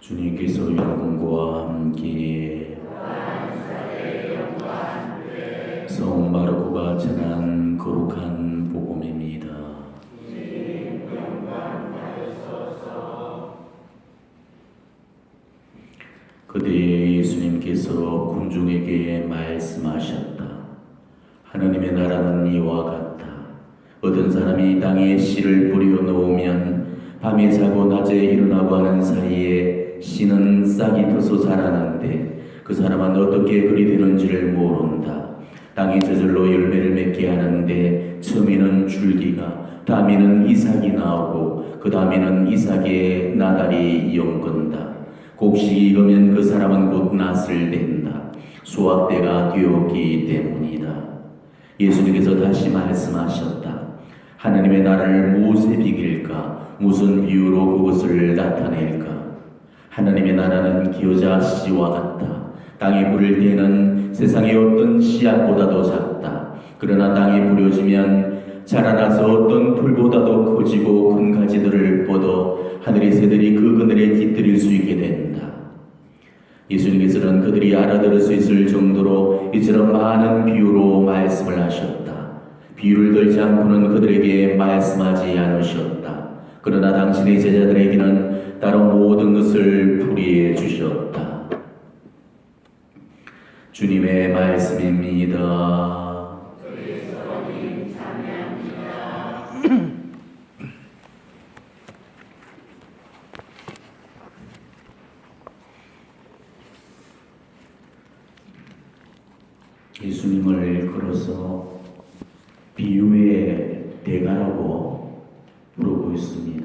주님께서 여러분과 함께 성 마르코가 전한 거룩한 복음입니다. 그때 예수님께서 군중에게 말씀하셨다. 하나님의 나라는 이와 같다. 어떤 사람이 땅에 씨를 뿌려 놓으면 밤에 자고 낮에 일어나고 하는 사이에 씨는 싹이 져서 자라는데 그 사람은 어떻게 그리 되는지를 모른다. 땅이 저절로 열매를 맺게 하는데 처음에는 줄기가, 다음에는 이삭이 나오고 그 다음에는 이삭의 나달이 연건다. 곡식이 익으면 그 사람은 곧 낫을 댄다. 수확때가 되었기 때문이다. 예수님께서 다시 말씀하셨다. 하나님의 나라를 무엇에 비길까? 무슨 비유로 그것을 나타낼까? 하나님의 나라는 기어자 씨와 같다. 땅에 뿌릴 때는 세상의 어떤 씨앗보다도 작다. 그러나 땅에 뿌려지면 자라나서 어떤 풀보다도 커지고 큰 가지들을 뻗어 하늘의 새들이 그 그늘에 깃들일 수 있게 된다. 예수님께서는 그들이 알아들을 수 있을 정도로 이처럼 많은 비유로 말씀을 하셨다. 비유를 들지 않고는 그들에게 말씀하지 않으셨다. 그러나 당신의 제자들에게는 따로 모든 것을 풀이해 주셨다. 주님의 말씀입니다. 그리스도님 찬양합니다. 예수님을 걸어서 비유의 대가라고 부르고 있습니다.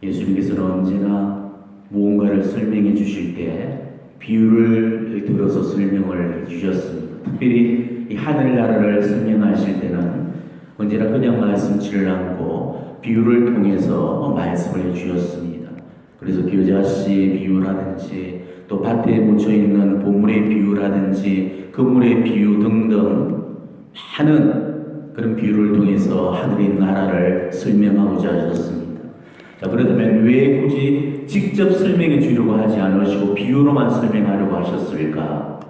예수님께서는 언제나 무언가를 설명해 주실 때 비유를 들어서 설명을 해주셨습니다. 특별히 이 하늘나라를 설명하실 때는 언제나 그냥 말씀치를 않고 비유를 통해서 말씀을 해주셨습니다. 그래서 겨자씨의 비유라든지 또 밭에 묻혀있는 보물의 비유라든지 그물의 비유 등등 많은 그런 비유를 통해서 하늘의 나라를 설명하고자 하셨습니다. 자, 그렇다면 왜 굳이 직접 설명해 주려고 하지 않으시고 비유로만 설명하려고 하셨을까?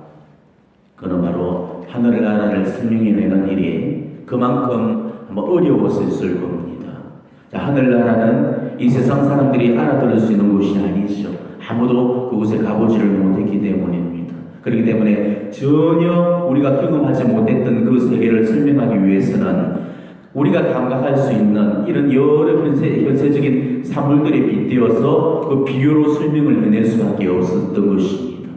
그는 바로 하늘나라를 설명해내는 일이 그만큼 어려웠을 겁니다. 자, 하늘나라는 이 세상 사람들이 알아들을 수 있는 곳이 아니죠. 아무도 그곳에 가보지를 못했기 때문입니다. 그렇기 때문에 전혀 우리가 경험하지 못했던 그 세계를 설명하기 위해서는 우리가 감각할 수 있는 이런 여러 현세적인 사물들에 빗대어서 그 비유로 설명을 해낼 수밖에 없었던 것입니다.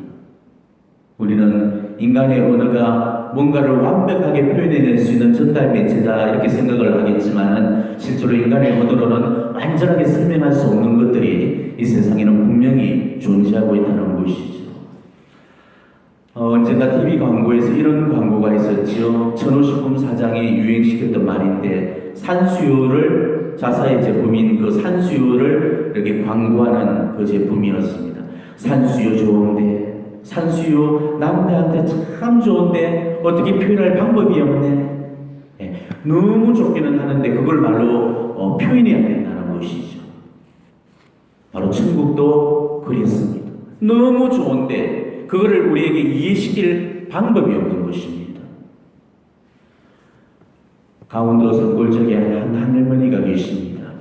우리는 인간의 언어가 뭔가를 완벽하게 표현해낼 수 있는 전달 매체다 이렇게 생각을 하겠지만 실제로 인간의 언어로는 완전하게 설명할 수 없는 것들이 이 세상에는 분명히 존재하고 있다는 것이죠. 언젠가 TV 광고에서 이런 광고가 있었죠. 천호식품 사장이 유행시켰던 말인데 산수유를 자사의 제품인 그 산수유를 이렇게 광고하는 그 제품이었습니다. 산수유 좋은데, 산수유 남자한테 참 좋은데 어떻게 표현할 방법이 없네. 너무 좋기는 하는데 그걸 말로 표현해야 된다는 것이죠. 바로 천국도 그랬습니다. 너무 좋은데 그거를 우리에게 이해시킬 방법이 없는 것입니다. 강원도 산골 지역에 한 할머니가 계십니다.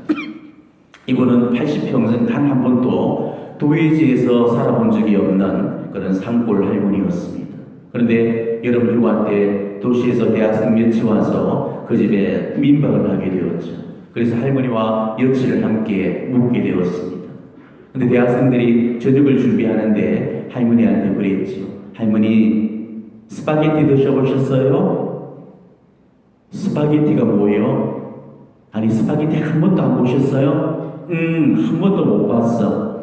이분은 80평생 단 한 번도 도회지에서 살아본 적이 없는 그런 산골 할머니였습니다. 그런데 여름 휴가 때 도시에서 대학생 몇이 와서 그 집에 민박을 하게 되었죠. 그래서 할머니와 여치를 함께 묵게 되었습니다. 근데 대학생들이 저녁을 준비하는데 할머니한테 그랬죠. 할머니, 스파게티 드셔보셨어요? 스파게티가 뭐예요? 아니, 스파게티 한 번도 안 보셨어요? 한 번도 못 봤어.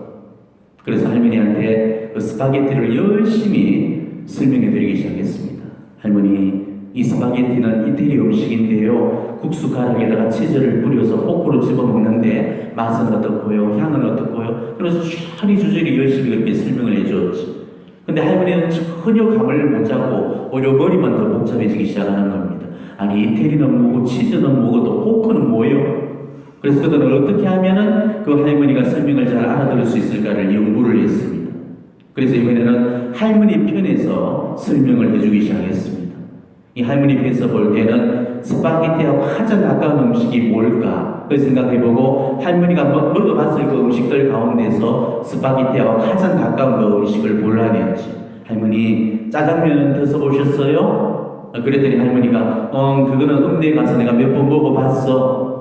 그래서 할머니한테 그 스파게티를 열심히 설명해 드리기 시작했습니다. 할머니, 이 스파게티는 이태리 음식인데요. 국수 가락에다가 치즈를 뿌려서 포크로 집어먹는데 맛은 어떻고요? 향은 어떻고요? 그래서 주저리 열심히 그렇게 설명을 해줬지. 근데 할머니는 전혀 감을 못 잡고 오히려 머리만 더 복잡해지기 시작하는 겁니다. 아니, 이태리는 뭐고 치즈는 뭐고 또 포크는 뭐예요? 그래서 그들은 어떻게 하면은 그 할머니가 설명을 잘 알아들을 수 있을까를 연구를 했습니다. 그래서 이번에는 할머니 편에서 설명을 해주기 시작했습니다. 이 할머니 편에서 볼 때는 스파게티하고 가장 가까운 음식이 뭘까? 그 생각해보고 할머니가 먹어봤을 그 음식들 가운데서 스파게티하고 가장 가까운 그 음식을 골라냈지. 할머니, 짜장면은 드셔보셨어요? 그랬더니 할머니가 그거는 읍내에 가서 내가 몇 번 먹어봤어.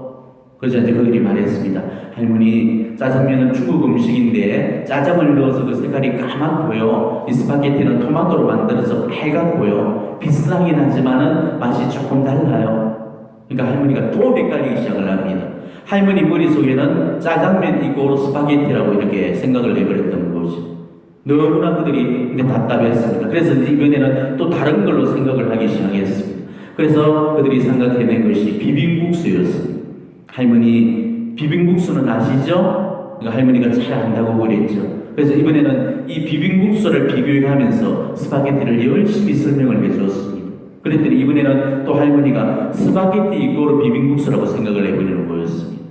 그래서 이제 그들이 말했습니다. 할머니, 짜장면은 중국 음식인데 짜장을 넣어서 그 색깔이 까맣고요. 이 스파게티는 토마토로 만들어서 빨갛고요. 비슷하긴 하지만은 맛이 조금 달라요. 그러니까 할머니가 또 헷갈리기 시작을 합니다. 할머니 머릿속에는 짜장면 이고로 스파게티라고 이렇게 생각을 해버렸던 거죠. 너무나 그들이 이제 답답했습니다. 그래서 이번에는 또 다른 걸로 생각을 하기 시작했습니다. 그래서 그들이 생각해낸 것이 비빔국수였습니다. 할머니, 비빔국수는 아시죠? 그러니까 할머니가 잘 안다고 그랬죠. 그래서 이번에는 이 비빔국수를 비교하면서 스파게티를 열심히 설명을 해주었습니다. 그랬더니 이번에는 또 할머니가 스파게티 이거로 비빔국수라고 생각을 해버리는 거였습니다.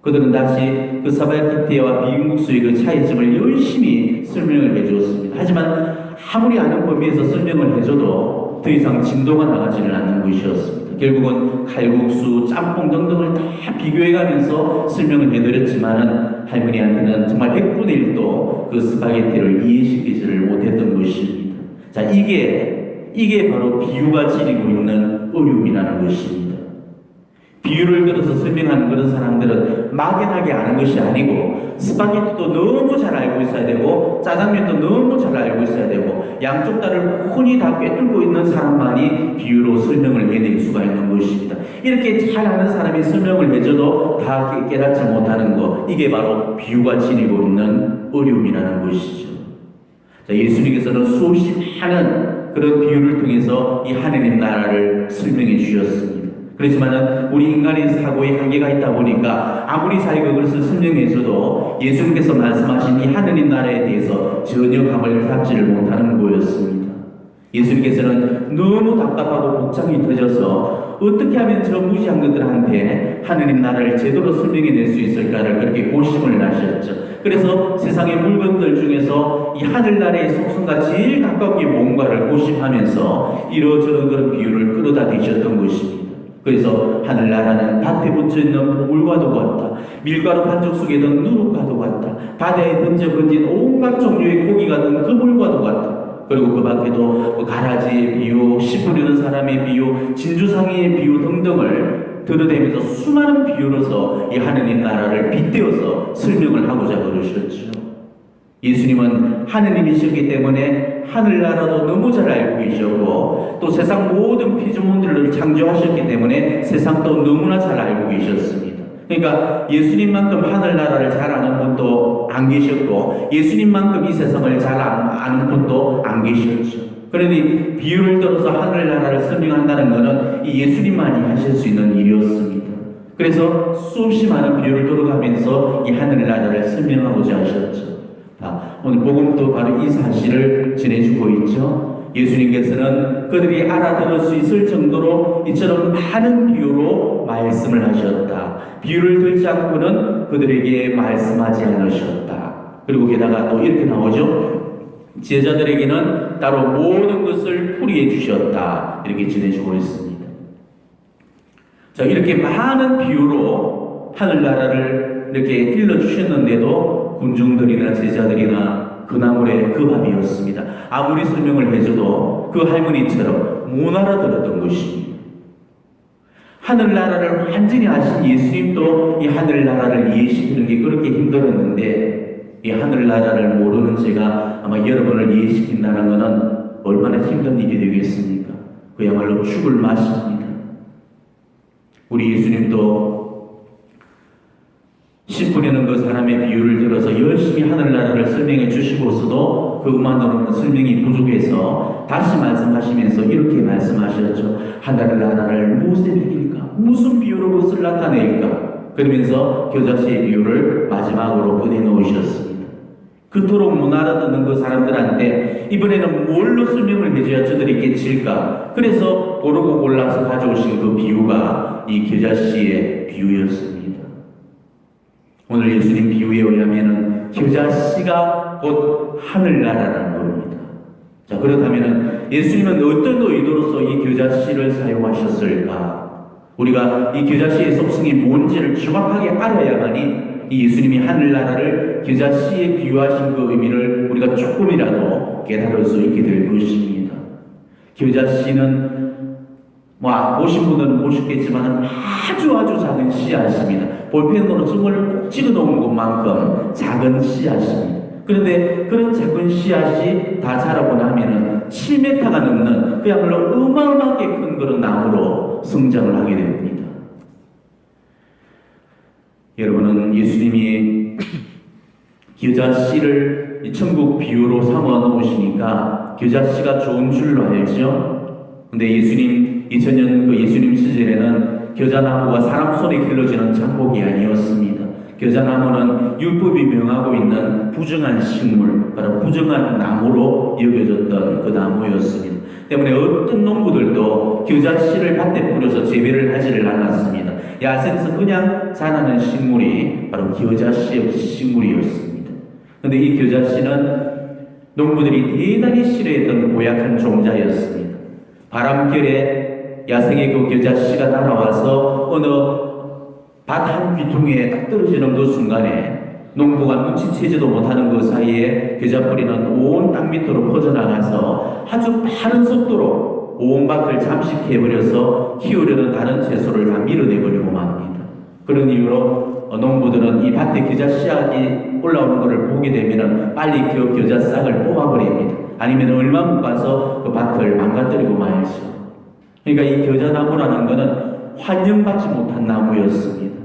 그들은 다시 그 스파게티와 비빔국수의 그 차이점을 열심히 설명을 해주었습니다. 하지만 아무리 아는 범위에서 설명을 해줘도 더 이상 진도가 나가지는 않는 것이었습니다. 결국은 칼국수, 짬뽕 등등을 다 비교해가면서 설명을 해드렸지만은 할머니한테는 정말 100분의 1도 그 스파게티를 이해시키지를 못했던 것입니다. 자, 이게 바로 비유가 지니고 있는 어려움이라는 것입니다. 비유를 들어서 설명하는 그런 사람들은 막연하게 아는 것이 아니고 스파게티도 너무 잘 알고 있어야 되고 짜장면도 너무 잘 알고 있어야 되고 양쪽 다를 훤히 다 꿰뚫고 있는 사람만이 비유로 설명을 해낼 수가 있는 것입니다. 이렇게 잘 아는 사람이 설명을 해줘도 다 깨닫지 못하는 것, 이게 바로 비유가 지니고 있는 어려움이라는 것이죠. 자, 예수님께서는 수없이 많은 그런 비유를 통해서 이 하느님 나라를 설명해 주셨습니다. 그렇지만은 우리 인간의 사고에 한계가 있다 보니까 아무리 자기가 그것을 설명해줘도 예수님께서 말씀하신 이 하느님 나라에 대해서 전혀 감을 잡지를 못하는 거였습니다. 예수님께서는 너무 답답하고 복장이 터져서 어떻게 하면 저 무지한 것들한테 하느님 나라를 제대로 설명해낼 수 있을까를 그렇게 고심을 하셨죠. 그래서 세상의 물건들 중에서 이 하늘나라의 속성과 제일 가깝게 뭔가를 고심하면서 이러저런 그런 비유를 끌어다 대셨던 것입니다. 그래서 하늘나라는 밭에 붙여있는 보물과도 같다. 밀가루 반죽 속에 든 누룩과도 같다. 바다에 던진 온갖 종류의 고기가 든 그물과도 같다. 그리고 그 밖에도 가라지의 비유, 씨 뿌리는 사람의 비유, 진주상의 비유 등등을 들어대면서 수많은 비유로서 이 하느님 나라를 빗대어서 설명을 하고자 그러셨죠. 예수님은 하느님이셨기 때문에 하늘나라도 너무 잘 알고 계셨고 또 세상 모든 피조물들을 창조하셨기 때문에 세상도 너무나 잘 알고 계셨습니다. 그러니까 예수님만큼 하늘나라를 잘 아는 분도 안 계셨고 예수님만큼 이 세상을 잘 아는 분도 안 계셨죠. 그러니 비유를 들어서 하늘나라를 설명한다는 것은 이 예수님만이 하실 수 있는 일이었습니다. 그래서 수없이 많은 비유를 들어가면서 이 하늘나라를 설명하고자 하셨죠. 오늘 복음도 바로 이 사실을 전해주고 있죠. 예수님께서는 그들이 알아들을 수 있을 정도로 이처럼 많은 비유로 말씀을 하셨다. 비유를 들지 않고는 그들에게 말씀하지 않으셨다. 그리고 게다가 또 이렇게 나오죠. 제자들에게는 따로 모든 것을 풀이해 주셨다. 이렇게 전해주고 있습니다. 자, 이렇게 많은 비유로 하늘나라를 이렇게 일러주셨는데도 군중들이나 제자들이나 그 나물의 그 밥이었습니다. 아무리 설명을 해줘도 그 할머니처럼 못 알아들었던 것입니다. 하늘나라를 완전히 아신 예수님도 이 하늘나라를 이해시키는 게 그렇게 힘들었는데 이 하늘나라를 모르는 제가 아마 여러분을 이해시킨다는 것은 얼마나 힘든 일이 되겠습니까? 그야말로 죽을 맛입니다. 우리 예수님도 씨 뿌리는 그 사람의 비유를 들어서 열심히 하늘나라를 설명해 주시고서도 그것만으로는 설명이 부족해서 다시 말씀하시면서 이렇게 말씀하셨죠. 하늘나라를 무엇에 비길까? 무슨 비유로 그것을 나타낼까? 그러면서 겨자씨의 비유를 마지막으로 꺼내놓으셨습니다. 그토록 못 알아듣는 그 사람들한테 이번에는 뭘로 설명을 해줘야 저들이 깨칠까? 그래서 고르고 골라서 가져오신 그 비유가 이 겨자씨의 비유였습니다. 오늘 예수님 비유에 의하면은 겨자씨가 곧 하늘나라라는 겁니다. 자, 그렇다면은 예수님은 어떤 의도로서 이 겨자씨를 사용하셨을까? 우리가 이 겨자씨의 속성이 뭔지를 정확하게 알아야만이 이 예수님이 하늘나라를 겨자씨에 비유하신 그 의미를 우리가 조금이라도 깨달을 수 있게 될 것입니다. 겨자씨는 보신 분들은 보셨겠지만 아주 작은 씨앗입니다. 볼펜으로 정말 꼭 찍어 놓은 것만큼 작은 씨앗입니다. 그런데 그런 작은 씨앗이 다 자라고 나면은 7m가 넘는 그야말로 어마어마하게 큰 그런 나무로 성장을 하게 됩니다. 여러분은 예수님이 겨자씨를 천국 비유로 삼아 놓으시니까 겨자씨가 좋은 줄로 알죠? 근데 예수님 2000년 그 예수님 시절에는 겨자나무가 사람 손에 길러지는 장복이 아니었습니다. 겨자나무는 율법이 명하고 있는 부정한 식물, 바로 부정한 나무로 여겨졌던 그 나무였습니다. 때문에 어떤 농부들도 겨자씨를 밭에 뿌려서 재배를 하지를 않았습니다. 야생에서 그냥 자라는 식물이 바로 겨자씨 식물이었습니다. 그런데 이 겨자씨는 농부들이 대단히 싫어했던 고약한 종자였습니다. 바람결에 야생의 그 겨자씨가 날아와서 어느 밭 한 귀퉁이에 딱 떨어지는 그 순간에 농부가 눈치채지도 못하는 그 사이에 겨자뿌리는 온 땅 밑으로 퍼져나가서 아주 빠른 속도로 온 밭을 잠식해버려서 키우려는 다른 채소를 다 밀어내버리고 맙니다. 그런 이유로 농부들은 이 밭에 겨자 씨앗이 올라오는 것을 보게 되면 빨리 그 겨자 싹을 뽑아버립니다. 아니면 얼마 못 가서 그 밭을 망가뜨리고 말죠. 그러니까 이 겨자나무라는 것은 환영받지 못한 나무였습니다.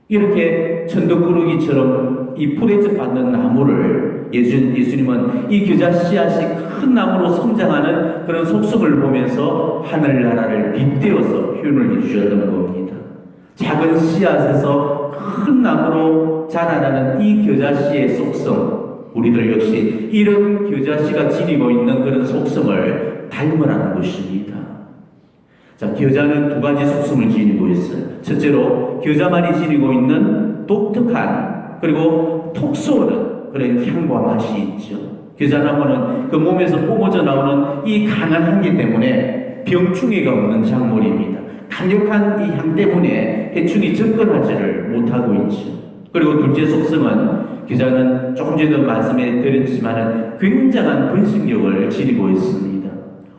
이렇게 천덕꾸러기처럼 이 풀에서 받는 나무를 예수님은 이 겨자 씨앗이 큰 나무로 성장하는 그런 속성을 보면서 하늘나라를 빗대어서 표현을 해주셨던 겁니다. 작은 씨앗에서 큰 나무로 자라나는 이 겨자씨의 속성, 우리들 역시 이런 겨자씨가 지니고 있는 그런 속성을 닮으라는 것입니다. 자, 겨자는 두 가지 속성을 지니고 있어요. 첫째로 겨자만이 지니고 있는 독특한 그리고 톡 쏘는 그런 향과 맛이 있죠. 겨자나무는 그 몸에서 뿜어져 나오는 이 강한 향기 때문에 병충해가 없는 작물입니다. 강력한 이 향 때문에 해충이 접근하지를 못하고 있죠. 그리고 둘째 속성은 겨자는 조금 전에도 말씀해 드렸지만 굉장한 번식력을 지니고 있습니다.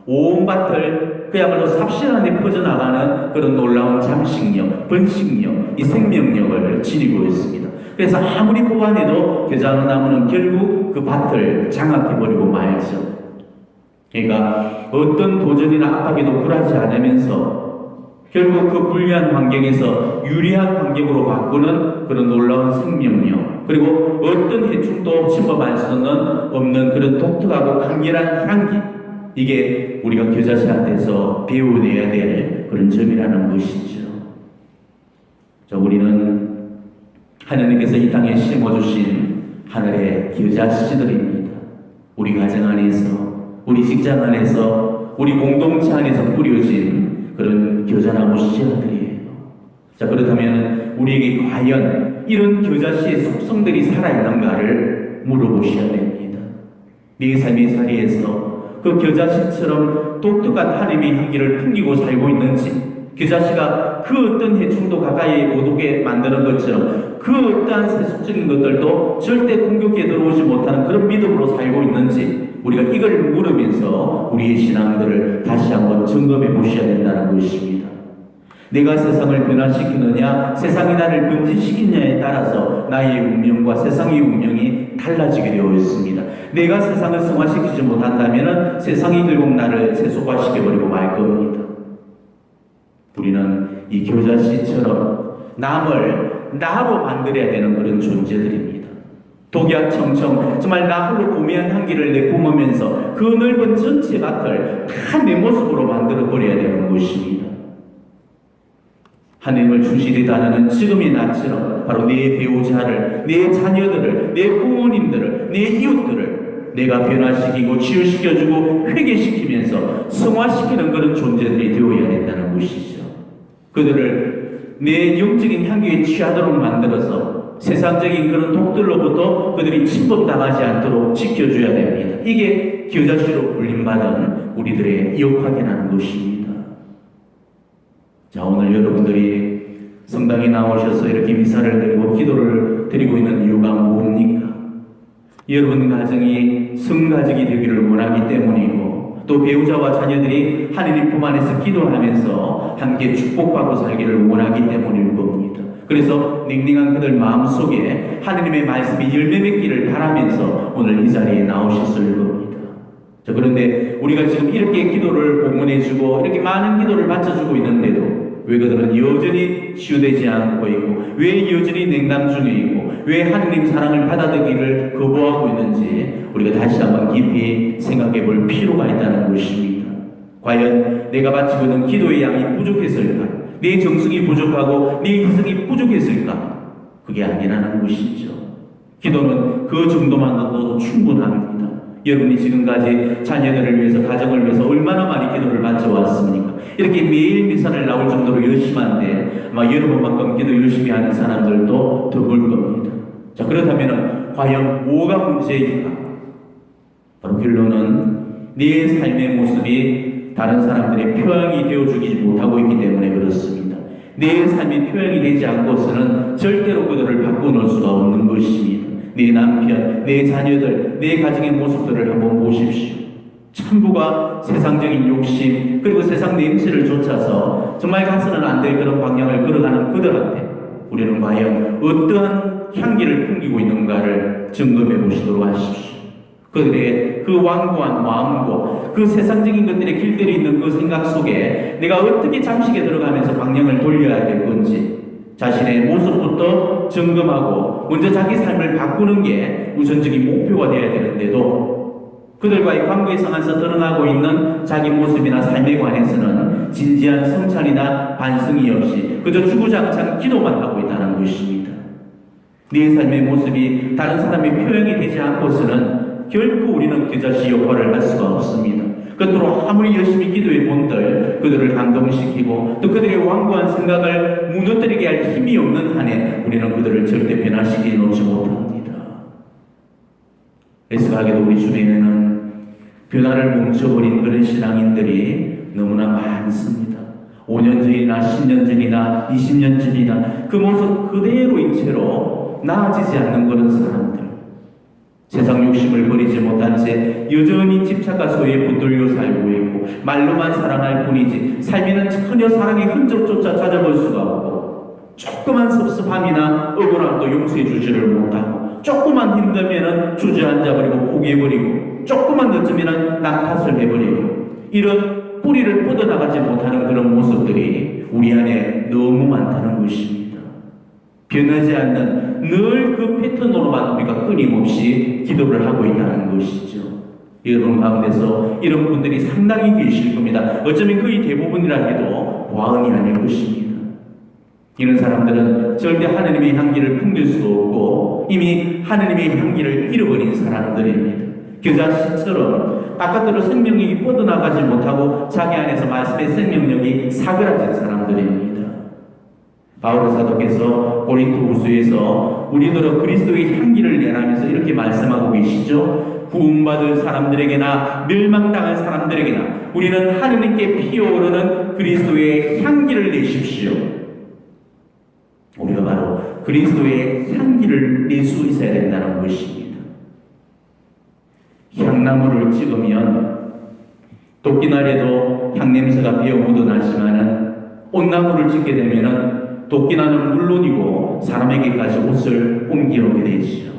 온 밭을 그야말로 삽신 안에 퍼져나가는 그런 놀라운 잠식력, 번식력, 이 생명력을 지니고 있습니다. 그래서 아무리 뽑아내도 겨자나무는 결국 그 밭을 장악해버리고 말죠. 그러니까 어떤 도전이나 압박에도 굴하지 않으면서 결국 그 불리한 환경에서 유리한 환경으로 바꾸는 그런 놀라운 생명력, 그리고 어떤 해충도 침범할 수는 없는 그런 독특하고 강렬한 향기, 이게 우리가 겨자씨한테서 배워내야 될 그런 점이라는 것이죠. 자, 우리는 하나님께서 이 땅에 심어주신 하늘의 겨자씨들입니다. 우리 가정 안에서, 우리 직장 안에서, 우리 공동체 안에서 뿌려진 그런 겨자나무 씨앗들이에요. 자, 그렇다면 우리에게 과연 이런 겨자씨의 속성들이 살아있는가를 물어보셔야 됩니다. 내 삶의 자리에서 그 겨자씨처럼 독특한 하나님의 향기를 풍기고 살고 있는지, 겨자씨가 그 어떤 해충도 가까이 못 오게 만드는 것처럼 그 어떠한 세속적인 것들도 절대 공격해 들어오지 못하는 그런 믿음으로 살고 있는지, 우리가 이걸 물으면서 우리의 신앙들을 다시 한번 점검해 보셔야 된다는 것입니다. 내가 세상을 변화시키느냐, 세상이 나를 변질시키느냐에 따라서 나의 운명과 세상의 운명이 달라지게 되어 있습니다. 내가 세상을 성화시키지 못한다면 세상이 결국 나를 세속화시켜버리고 말 겁니다. 우리는 이 겨자씨처럼 남을 나로 만들어야 되는 그런 존재들입니다. 독약청청 정말 나 홀로 고매한 향기를 내뿜으면서 그 넓은 전체 밭을 다 내 모습으로 만들어버려야 되는 것입니다. 하나님을 충실히 따르는 지금의 나처럼 바로 내 배우자를, 내 자녀들을, 내 부모님들을, 내 이웃들을 내가 변화시키고 치유시켜주고 회개시키면서 성화시키는 그런 존재들이 되어야 된다는 것이죠. 그들을 내 영적인 향기에 취하도록 만들어서 세상적인 그런 독들로부터 그들이 침범당하지 않도록 지켜줘야 됩니다. 이게 겨자씨로 불림받은 우리들의 역할이라는 것입니다. 자, 오늘 여러분들이 성당에 나오셔서 이렇게 미사를 드리고 기도를 드리고 있는 이유가 뭡니까? 여러분 가정이 성가족이 되기를 원하기 때문이고, 또 배우자와 자녀들이 하느님 품 안에서 기도하면서 함께 축복받고 살기를 원하기 때문일 겁니다. 그래서 냉랭한 그들 마음속에 하느님의 말씀이 열매 맺기를 바라면서 오늘 이 자리에 나오셨을 겁니다. 자, 그런데 우리가 지금 이렇게 기도를 봉헌해주고 이렇게 많은 기도를 바쳐주고 있는데도 왜 그들은 여전히 치유되지 않고 있고, 왜 여전히 냉담 중에 있고, 왜 하느님 사랑을 받아들이기를 거부하고 있는지 우리가 다시 한번 깊이 생각해 볼 필요가 있다는 것입니다. 과연 내가 바치고 있는 기도의 양이 부족했을까? 내 정성이 부족하고 내 희생이 부족했을까? 그게 아니라는 것이죠. 기도는 그 정도만으로도 충분합니다. 여러분이 지금까지 자녀들을 위해서, 가정을 위해서 얼마나 많이 기도를 바쳐왔습니까? 이렇게 매일 미사를 나올 정도로 열심한데 아마 여러분만큼 기도 열심히 하는 사람들도 드물 겁니다. 자, 그렇다면 과연 뭐가 문제일까? 바로 결론은 내 삶의 모습이 다른 사람들의 표현이 되어주지 못하고 있기 때문에 그렇습니다. 내 삶이 표현이 되지 않고서는 절대로 그들을 바꿔놓을 수가 없는 것입니다. 내 남편, 내 자녀들, 내 가정의 모습들을 한번 보십시오. 천부가 세상적인 욕심, 그리고 세상 냄새를 쫓아서 정말 가서는 안 될 그런 방향을 걸어가는 그들한테 우리는 과연 어떠한 향기를 풍기고 있는가를 점검해 보시도록 하십시오. 그들의 그 완고한 마음과 그 세상적인 것들의 길들이 있는 그 생각 속에 내가 어떻게 잠식에 들어가면서 방향을 돌려야 될 건지 자신의 모습부터 점검하고 먼저 자기 삶을 바꾸는 게 우선적인 목표가 되어야 되는데도 그들과의 관계 상에서 드러나고 있는 자기 모습이나 삶에 관해서는 진지한 성찰이나 반성이 없이 그저 주구장창 기도만 하고 있다는 것입니다. 네 삶의 모습이 다른 사람의 표현이 되지 않고서는 결코 우리는 겨자씨 역할을 할 수가 없습니다. 그토록 아무리 열심히 기도해 본들 그들을 감동시키고 또 그들의 완고한 생각을 무너뜨리게 할 힘이 없는 한에 우리는 그들을 절대 변화시키지 놓지 못합니다. 애석하게도 우리 주변에는 변화를 멈춰버린 그런 신앙인들이 너무나 많습니다. 5년 전이나 10년 전이나 20년 전이나 그 모습 그대로인 채로 나아지지 않는 그런 사람들, 세상 욕심을 버리지 못한 채 여전히 집착과 소유에 붙들려 살고 있고 말로만 사랑할 뿐이지 삶에는 전혀 사랑의 흔적조차 찾아볼 수가 없고 조그만 섭섭함이나 억울함도 용서해 주지를 못하고 조금만 힘들면 주저앉아버리고 포기해버리고 조금만 늦으면 남 탓을 해버리고 이런 뿌리를 뻗어나가지 못하는 그런 모습들이 우리 안에 너무 많다는 것입니다. 변하지 않는 늘 그 패턴으로만 우리가 끊임없이 기도를 하고 있다는 것이죠. 여러분 가운데서 이런 분들이 상당히 계실 겁니다. 어쩌면 거의 대부분이라 해도 과언이 아닐 것입니다. 이런 사람들은 절대 하느님의 향기를 풍길 수도 없고 이미 하느님의 향기를 잃어버린 사람들입니다. 겨자씨처럼 바깥으로 생명력이 뻗어나가지 못하고 자기 안에서 말씀의 생명력이 사그라진 사람들입니다. 바울 사도께서 고린도후서에서 우리들은 그리스도의 향기를 내라면서 이렇게 말씀하고 계시죠. 구원받을 사람들에게나 멸망당할 사람들에게나 우리는 하느님께 피어오르는 그리스도의 향기를 내십시오. 우리가 바로 그리스도의 향기를 낼 수 있어야 된다는 것입니다. 향나무를 찍으면 도끼날에도 향냄새가 배어 묻어나지만은 온나무를 찍게 되면은 도끼나는 물론이고 사람에게까지 옷을 옮겨오게 되지요.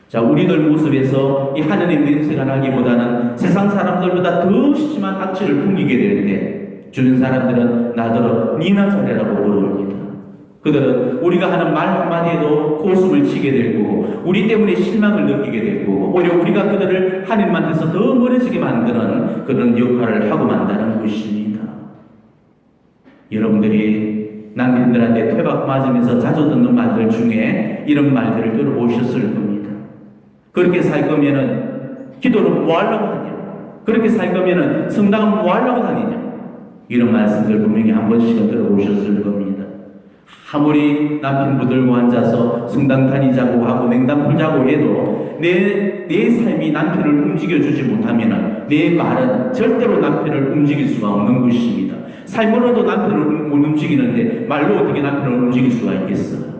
자, 우리들 모습에서 이 하느님 냄새가 나기보다는 세상 사람들보다 더 심한 악취를 풍기게 될 때 주변 사람들은 나더러 니나 잘해라고 부릅니다. 그들은 우리가 하는 말 한마디에도 코웃음을 치게 될 거고 우리 때문에 실망을 느끼게 될 거고 오히려 우리가 그들을 하느님한테서 더 멀어지게 만드는 그런 역할을 하고 만다는 것입니다. 여러분들이 남편들한테 퇴박 맞으면서 자주 듣는 말들 중에 이런 말들을 들어보셨을 겁니다. 그렇게 살 거면은 기도는 뭐 하려고 하냐? 그렇게 살 거면은 성당은 뭐 하려고 다니냐? 이런 말씀들 분명히 한 번씩은 들어보셨을 겁니다. 아무리 남편 붙들고 앉아서 성당 다니자고 하고 냉담 풀자고 해도 내 삶이 남편을 움직여주지 못하면 내 말은 절대로 남편을 움직일 수가 없는 것입니다. 삶으로도 남편을 못 움직이는데 말로 어떻게 남편을 움직일 수가 있겠어요?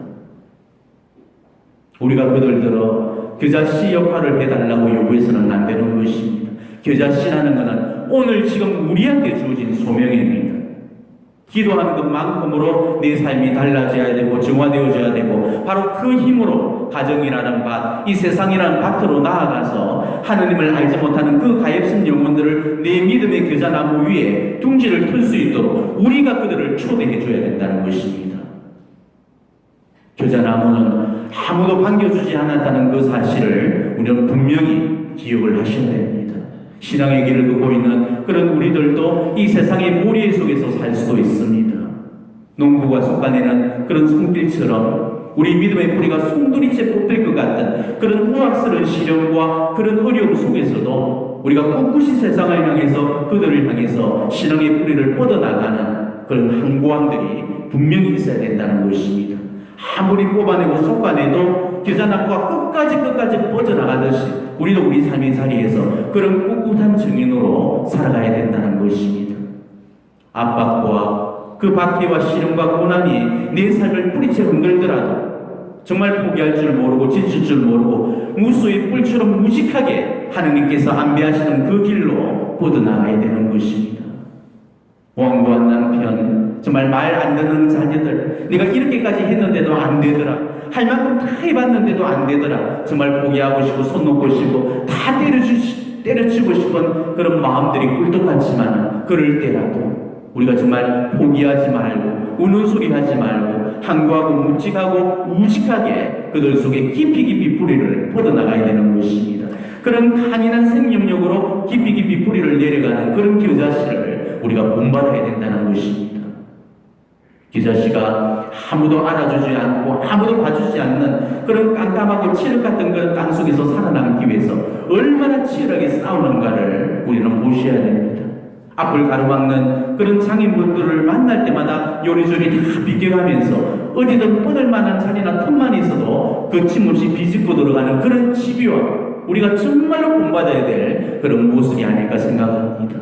우리가 그들들어 교자씨 역할을 해달라고 요구해서는 안 되는 것입니다. 교자씨라는 것은 오늘 지금 우리한테 주어진 소명입니다. 기도하는 것만큼으로 내 삶이 달라져야 되고 정화되어져야 되고 바로 그 힘으로 가정이라는 밭, 이 세상이라는 밭으로 나아가서 하느님을 알지 못하는 그 가엾은 영혼들을 내 믿음의 교자나무 위에 둥지를 틀 수 있도록 우리가 그들을 초대해 줘야 된다는 것입니다. 교자나무는 아무도 반겨주지 않았다는 그 사실을 우리는 분명히 기억을 하셔야 됩니다. 신앙의 길을 걷고 있는 그런 우리들도 이 세상의 모래 속에서 살 수도 있습니다. 농부가 솎아내는 그런 손길처럼 우리 믿음의 뿌리가 송두리째 뽑힐 것 같은 그런 우악스러운 시련과 그런 어려움 속에서도 우리가 꿋꿋이 세상을 향해서 그들을 향해서 신앙의 뿌리를 뻗어나가는 그런 항구함들이 분명히 있어야 된다는 것입니다. 아무리 뽑아내고 솎아내도 교자나무가 끝까지 뻗어나가듯이 우리도 우리 삶의 자리에서 그런 꿋꿋한 증인으로 살아가야 된다는 것입니다. 압박과 그 박해와 시련과 고난이 내 삶을 뿌리채 흔들더라도 정말 포기할 줄 모르고 지칠 줄 모르고 무수의 뿔처럼 무직하게 하느님께서 안배하시는 그 길로 뻗어나가야 되는 것입니다. 완고한 남편, 정말 말 안 듣는 자녀들, 내가 이렇게까지 했는데도 안 되더라, 할 만큼 다 해봤는데도 안 되더라, 정말 포기하고 싶고 손 놓고 싶고 다 때려치고 싶은 그런 마음들이 꿀떡 같지만 그럴 때라도 우리가 정말 포기하지 말고 우는 소리 하지 말고 항구하고 묵직하고 우직하게 그들 속에 깊이 뿌리를 뻗어나가야 되는 것입니다. 그런 강인한 생명력으로 깊이 뿌리를 내려가는 그런 교자씨를 우리가 본받아야 된다는 것입니다. 교자씨가 아무도 알아주지 않고 아무도 봐주지 않는 그런 깜깜하고 칠흑 같은 그런 땅 속에서 살아남기 위해서 얼마나 치열하게 싸우는가를 우리는 보셔야 됩니다. 앞을 가로막는 그런 장인분들을 만날 때마다 요리조리 다 비껴가면서 어디든 뻗을 만한 자리나 틈만 있어도 거침없이 비집고 들어가는 그런 집요함, 우리가 정말로 본받아야 될 그런 모습이 아닐까 생각합니다.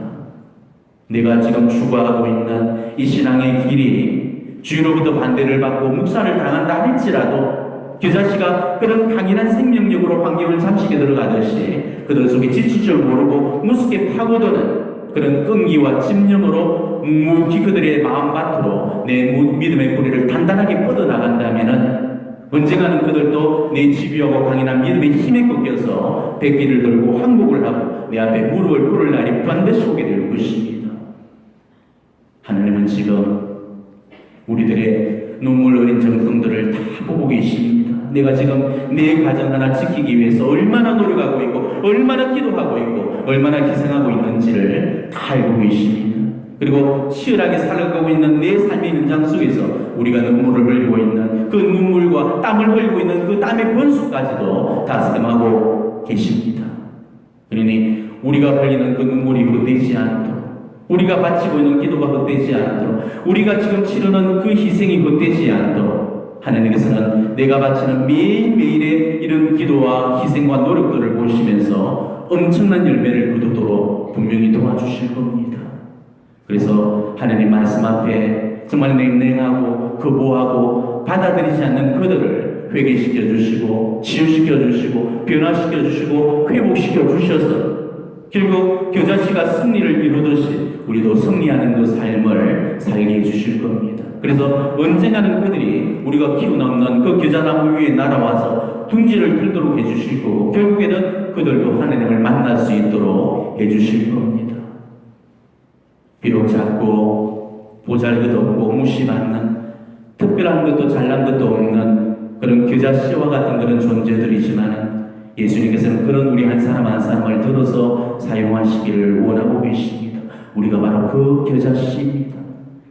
내가 지금 추구하고 있는 이 신앙의 길이 주위로부터 반대를 받고 묵살을 당한다 할지라도 교자씨가 그런 강인한 생명력으로 환경을 잠식에 들어가듯이 그들 속에 지칠 줄 모르고 무섭게 파고드는 그런 끈기와 집념으로 묵묵히 그들의 마음밭으로 내 믿음의 뿌리를 단단하게 뻗어나간다면은 언젠가는 그들도 내 집요하고 강인한 믿음의 힘에 꺾여서 백기를 들고 항복을 하고 내 앞에 무릎을 꿇을 날이 반드시 오게 될 것입니다. 하나님은 지금 우리들의 눈물 어린 정성들을 다 보고 계십니다. 내가 지금 내 가정 하나 지키기 위해서 얼마나 노력하고 있고 얼마나 기도하고 있고 얼마나 희생하고 있는지를 다 알고 계십니다. 그리고 치열하게 살아가고 있는 내 삶의 현장 속에서 우리가 눈물을 흘리고 있는 그 눈물과 땀을 흘리고 있는 그 땀의 번수까지도 다 셈하고 계십니다. 그러니 우리가 흘리는 그 눈물이 헛되지 않도록, 우리가 바치고 있는 기도가 헛되지 않도록, 우리가 지금 치르는 그 희생이 헛되지 않도록 하나님께서는 내가 바치는 매일매일의 이런 기도와 희생과 노력들을 보시면서 엄청난 열매를 거두도록 분명히 도와주실 겁니다. 그래서 하나님 말씀 앞에 정말 냉랭하고 거부하고 받아들이지 않는 그들을 회개시켜 주시고 치유시켜 주시고 변화시켜 주시고 회복시켜 주셔서 결국 교자씨가 승리를 이루듯이 우리도 승리하는 그 삶을 살게 해주실 겁니다. 그래서 언젠가는 그들이 우리가 키워놓는 그 교자나무 위에 날아와서 둥지를 틀도록 해주실 거고 결국에는 그들도 하나님을 만날 수 있도록 해주실 겁니다. 비록 작고 보잘것없고 무시받는 특별한 것도 잘난 것도 없는 그런 교자씨와 같은 그런 존재들이지만 예수님께서는 그런 우리 한 사람 한 사람을 들어서 사용하시기를 원하고 계십니다. 우리가 바로 그 교자씨입니다.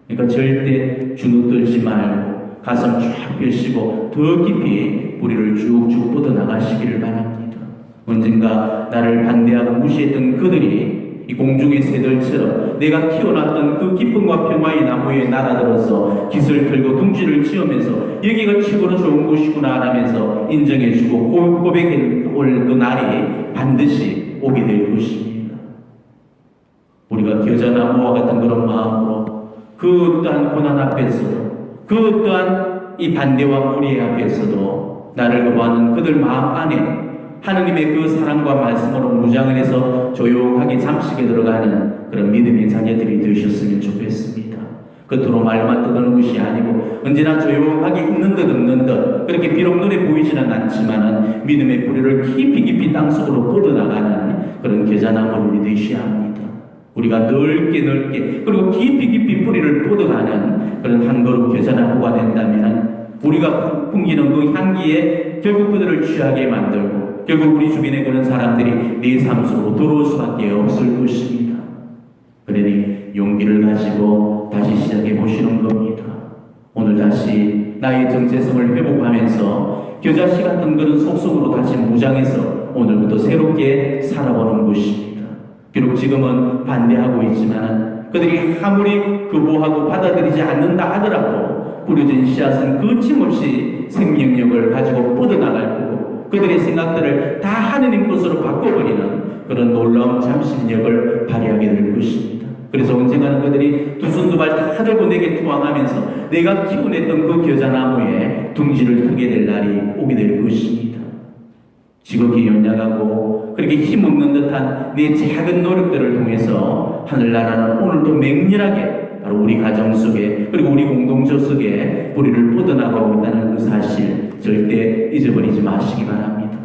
그러니까 절대 주눅들지 말고 가슴 쫙 펴시고 더 깊이 뿌리를 쭉쭉 뻗어나가시기를 바랍니다. 언젠가 나를 반대하고 무시했던 그들이 이 공중의 새들처럼 내가 키워놨던 그 기쁨과 평화의 나무에 날아들어서 깃을 들고 둥지를 지으면서 여기가 최고로 좋은 곳이구나 하면서 인정해주고 고백해 올 그 날이 반드시 오게 될 것입니다. 우리가 겨자나무와 같은 그런 마음으로 그 어떠한 고난 앞에서도 그 어떠한 이 반대와 무리 앞에서도 나를 거부하는 그들 마음 안에 하느님의 그 사랑과 말씀으로 무장을 해서 조용하게 잠식에 들어가는 그런 믿음의 자녀들이 되셨으면 좋겠습니다. 겉으로 말만 떠드는 것이 아니고 언제나 조용하게 있는 듯 없는 듯 그렇게 비록 눈에 보이지는 않지만은 믿음의 뿌리를 깊이 땅속으로 뻗어나가는 그런 겨자나무를 되셔야 합니다. 우리가 넓게 그리고 깊이 뿌리를 뻗어가는 그런 한 그룹 겨자나무가 된다면 우리가 풍기는 그 향기에 결국 그들을 취하게 만들고 결국 우리 주변에 그런 사람들이 내 삶 속으로 들어올 수밖에 없을 것입니다. 그러니 용기를 가지고 다시 시작해 보시는 겁니다. 오늘 다시 나의 정체성을 회복하면서 겨자씨 같은 그런 속성으로 다시 무장해서 오늘부터 새롭게 살아보는 것입니다. 비록 지금은 반대하고 있지만 그들이 아무리 거부하고 받아들이지 않는다 하더라도 뿌려진 씨앗은 거침없이 생명력을 가지고 뻗어나갈 거고 그들의 생각들을 다 하느님 것으로 바꿔버리는 그런 놀라운 잠식력을 발휘하게 될 것입니다. 그래서 언젠가는 그들이 두 손 두 발 다 들고 내게 투항하면서 내가 키워냈던 그 겨자나무에 둥지를 트게 될 날이 오게 될 것입니다. 지극히 연약하고 그렇게 힘없는 듯한 내 작은 노력들을 통해서 하늘나라는 오늘도 맹렬하게 바로 우리 가정 속에 그리고 우리 공동체 속에 뿌리를 뻗어나가고 있다는 그 사실 절대 잊어버리지 마시기 바랍니다.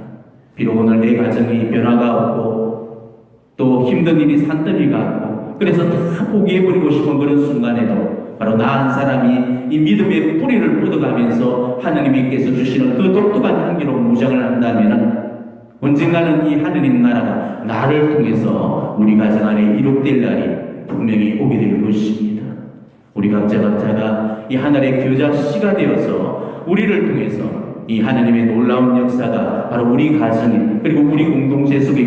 비록 오늘 내 가정이 변화가 없고 또 힘든 일이 산더미가 없고 그래서 다 포기해버리고 싶은 그런 순간에도 바로 나 한 사람이 이 믿음의 뿌리를 뻗어가면서 하느님께서 주시는 그 독특한 향기로 무장을 한다면 언젠가는 이 하느님 나라가 나를 통해서 우리 가정 안에 이룩될 날이 분명히 오게 될 것입니다. 우리 각자가 이 하늘의 겨자씨가 되어서 우리를 통해서 이 하나님의 놀라운 역사가 바로 우리 가정에 그리고 우리 공동체 속에